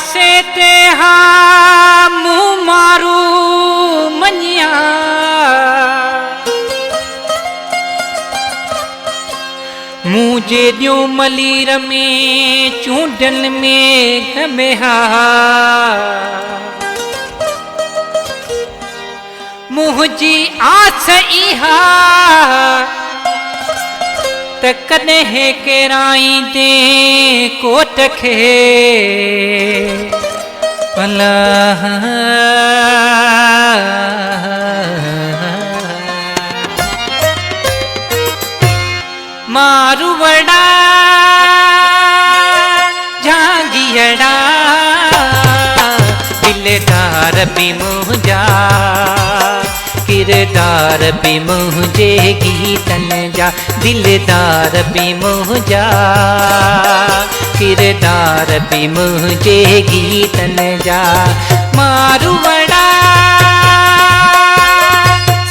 से ते हा मुँह मारू मनिया मुझे न्यू मलीर में चूडन में घमेहा मुझी आस इहा त कॾहिं केराई दे कोट खे भला मारूवड़ा झांगियड़ा दिलदार भी मुझा किरदार भी मुझे गीतन जा दिलदार भी मुझा किरदार भी मुझे गीतन जा मारूवड़ा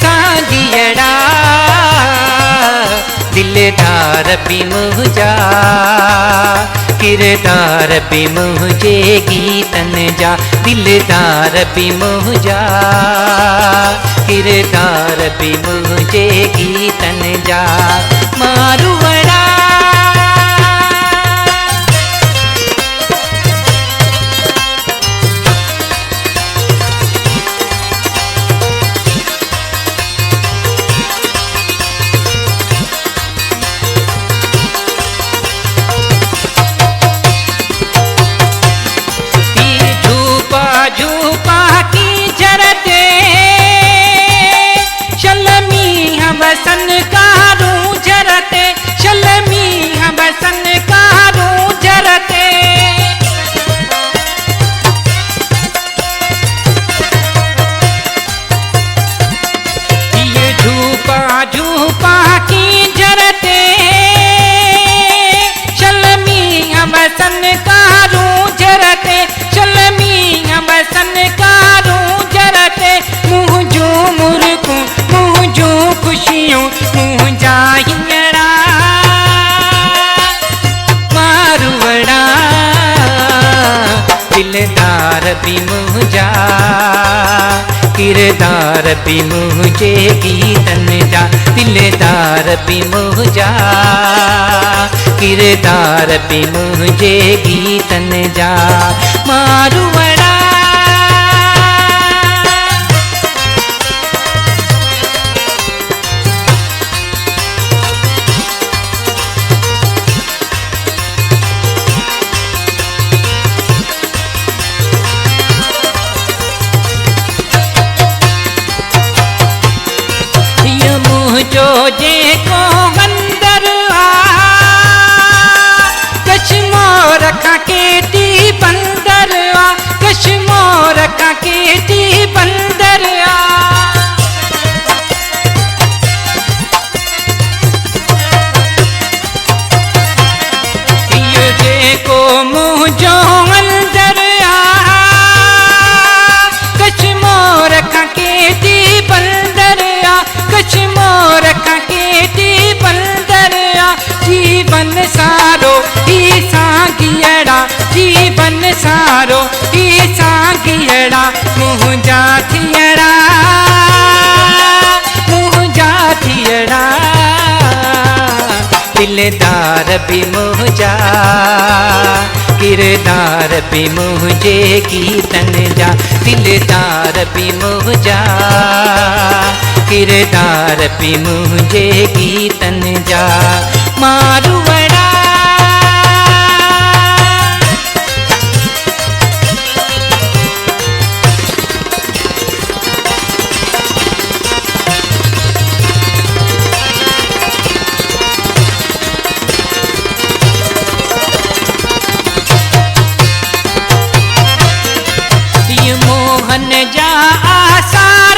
सांगियड़ा दिलदार भी मुझा किरदार भी मुझे गीतन जा दिलदार भी मुझा किरदार भी मुझे गीतन जा मारूवड़ा बसन कारूं जरते शलमी हम बसन कारूं जरते ये झूपा झूपा की जरते शलमी हम बसन कारूं जरते शलमी हम बसन कारूं जरते मुँह जो मुर्कूं जो खुशियों मुझा हिंगड़ा मारूवड़ा दिलदार भी मुझा किरदार भी मुझे गीतन जा दिलदार भी मुझा किरदार भी मुझे गीतन जा मारूवड़ा जो जे को अंदर आ कश्मोर खा केटी बंदर आ कश्मोर खा केटी बंदर आ ये जे को मुँह जो अंदर आ कश्मोर खा केटी बंदर आ कश्मोर केटी बंदर जीवन सारो ही सांगियड़ा जीवन सारो ही सांगियड़ा मुझा थियड़ा मुझा थियड़ा दिलदार भी मुझा किरदार भी मुझे गीतन जा दिलदार भी मुझा किरदार भी मुझे गीतन जा मारूवड़ा ये मोहन जा आसार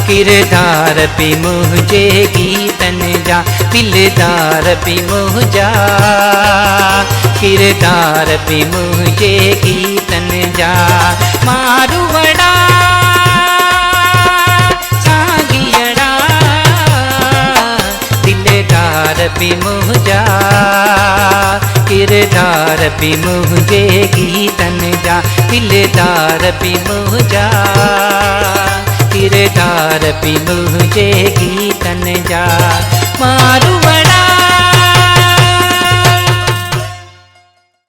किरदार पे मुझे गीतन जा, दिलदार पे मुझा, किरदार पे मुझे गीतन जा। मारू बड़ा सागियड़ा, दिलदार पे मुझा, किरदार पे मुझे गीतन जा, दिलदार पे मुझा, किरदार पे मुझे गीतन जा। मारू